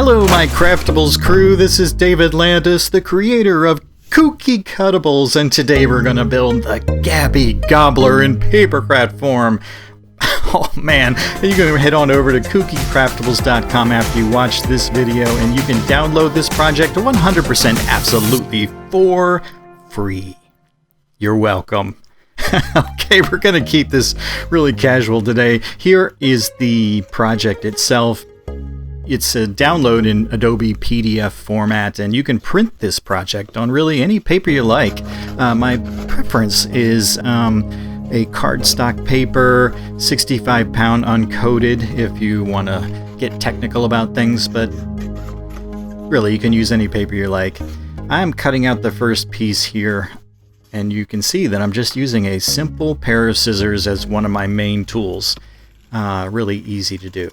Hello, my Craftables crew. This is David Landis, the creator of Kooky Craftables, and today we're going to build the Gabby Gobbler in Papercraft form. Oh man, you can head on over to KookyCraftables.com after you watch this video, and you can download this project 100% absolutely for free. You're welcome. Okay, we're going to keep this really casual today. Here is the project itself. It's a download in Adobe PDF format, and you can print this project on really any paper you like. My preference is a cardstock paper, 65-pound uncoated if you want to get technical about things, but really you can use any paper you like. I'm cutting out the first piece here, and you can see that I'm just using a simple pair of scissors as one of my main tools. Really easy to do.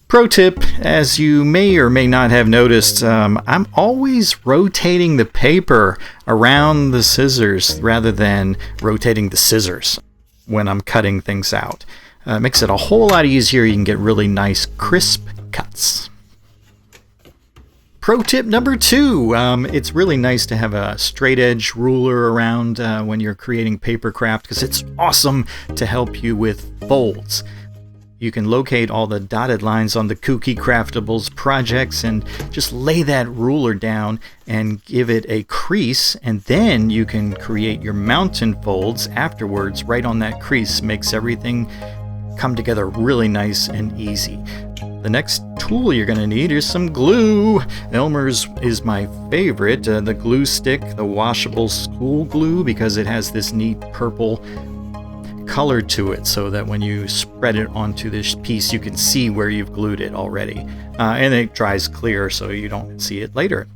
Pro tip, as you may or may not have noticed, I'm always rotating the paper around the scissors rather than rotating the scissors when I'm cutting things out. It makes it a whole lot easier. You can get really nice crisp cuts. Pro tip number 2, it's really nice to have a straight edge ruler around when you're creating Papercraft, because it's awesome to help you with folds. You can locate all the dotted lines on the Kooky Craftables projects and just lay that ruler down and give it a crease, and then you can create your mountain folds afterwards right on that crease. Makes everything come together really nice and easy. The next tool you're going to need is some glue. Elmer's is my favorite, the glue stick, the washable school glue, because it has this neat purple color to it, so that when you spread it onto this piece you can see where you've glued it already, and it dries clear so you don't see it later.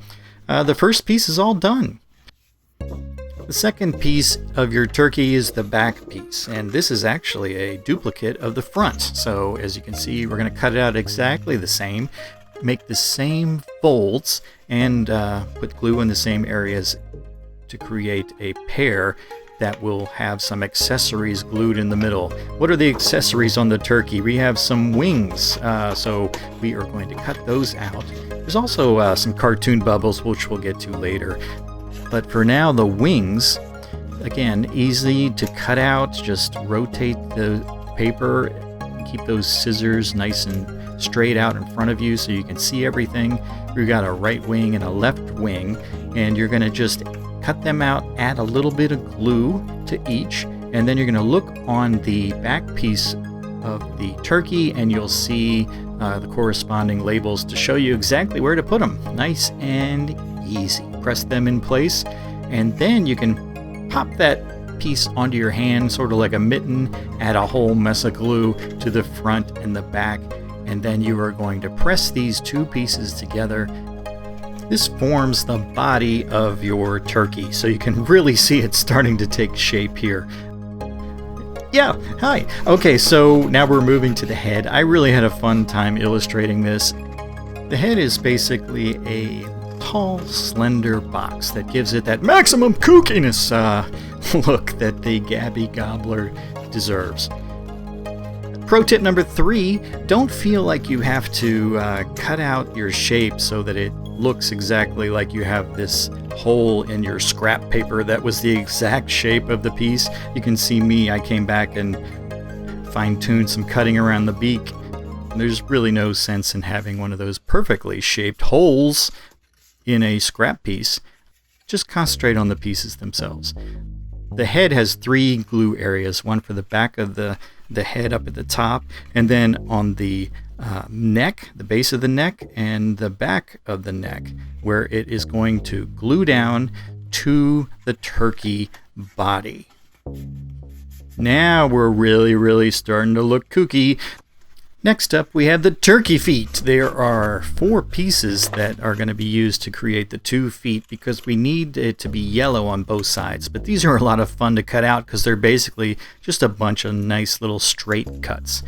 The first piece is all done. The second piece of your turkey is the back piece, and this is actually a duplicate of the front. So as you can see, we're going to cut it out exactly the same, make the same folds, and put glue in the same areas to create a pair that will have some accessories glued in the middle. What are the accessories on the turkey? We have some wings, so we are going to cut those out. There's also some cartoon bubbles, which we'll get to later. But for now, the wings, again, easy to cut out. Just rotate the paper, keep those scissors nice and straight out in front of you so you can see everything. We've got a right wing and a left wing, and you're going to just cut them out, add a little bit of glue to each, and then you're going to look on the back piece of the turkey and you'll see the corresponding labels to show you exactly where to put them. Nice and easy. Press them in place, and then you can pop that piece onto your hand, sort of like a mitten, add a whole mess of glue to the front and the back, and then you are going to press these two pieces together. This forms the body of your turkey, so you can really see it starting to take shape here. Yeah, hi. Okay, so now we're moving to the head. I really had a fun time illustrating this. The head is basically a tall, slender box that gives it that maximum kookiness look that the Gabby Gobbler deserves. Pro tip number 3, don't feel like you have to cut out your shape so that it looks exactly like you have this hole in your scrap paper that was the exact shape of the piece. You can see me, I came back and fine-tuned some cutting around the beak. There's really no sense in having one of those perfectly shaped holes in a scrap piece. Just concentrate on the pieces themselves. The head has 3 glue areas, one for the back of the head up at the top, and then on the neck, the base of the neck, and the back of the neck, where it is going to glue down to the turkey body. Now we're really starting to look kooky. Next up, we have the turkey feet. There are 4 pieces that are going to be used to create the 2 feet, because we need it to be yellow on both sides. But these are a lot of fun to cut out because they're basically just a bunch of nice little straight cuts.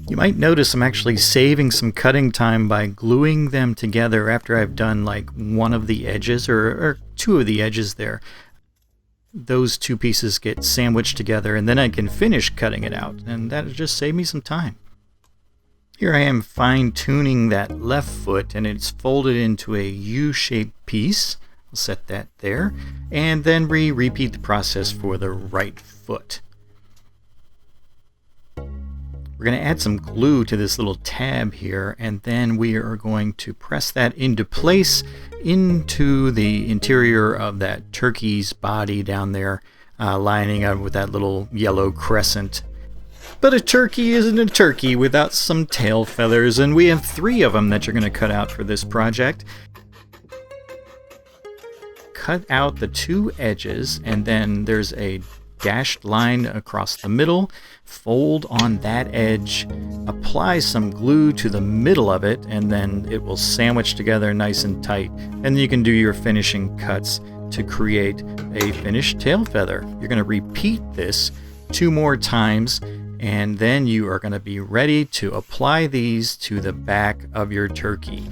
You might notice I'm actually saving some cutting time by gluing them together after I've done like one of the edges or 2 of the edges there. Those 2 pieces get sandwiched together, and then I can finish cutting it out, and that'll just save me some time. Here I am fine-tuning that left foot, and it's folded into a U-shaped piece. I'll set that there, and then we repeat the process for the right foot. We're going to add some glue to this little tab here, and then we are going to press that into place into the interior of that turkey's body down there, lining up with that little yellow crescent. But a turkey isn't a turkey without some tail feathers, and we have 3 of them that you're going to cut out for this project. Cut out the 2 edges, and then there's a dashed line across the middle. Fold on that edge, apply some glue to the middle of it, and then it will sandwich together nice and tight. And you can do your finishing cuts to create a finished tail feather. You're going to repeat this 2 more times, and then you are going to be ready to apply these to the back of your turkey.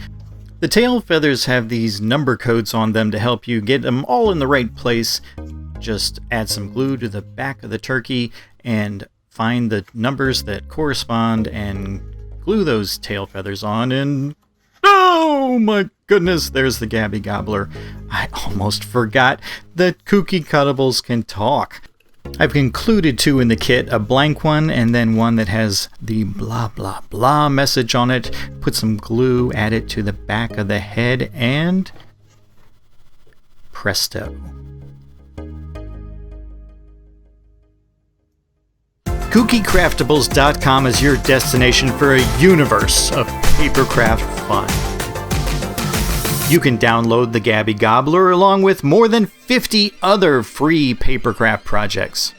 The tail feathers have these number codes on them to help you get them all in the right place. Just add some glue to the back of the turkey and find the numbers that correspond and glue those tail feathers on, and oh my goodness, there's the Gabby Gobbler. I almost forgot that Kooky Craftables can talk. I've included 2 in the kit, a blank one and then one that has the blah blah blah message on it. Put some glue, add it to the back of the head, and presto. KookyCraftables.com is your destination for a universe of papercraft fun. You can download the Gabby Gobbler along with more than 50 other free papercraft projects.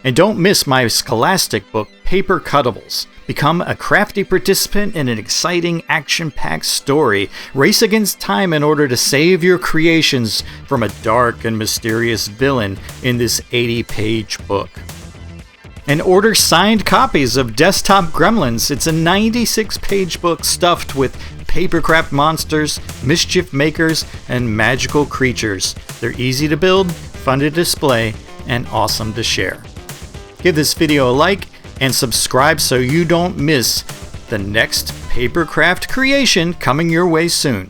And don't miss my Scholastic book, Papercraft. Become a crafty participant in an exciting, action-packed story. Race against time in order to save your creations from a dark and mysterious villain in this 80-page book. And order signed copies of Desktop Gremlins. It's a 96-page book stuffed with papercraft monsters, mischief makers, and magical creatures. They're easy to build, fun to display, and awesome to share. Give this video a like and subscribe so you don't miss the next papercraft creation coming your way soon.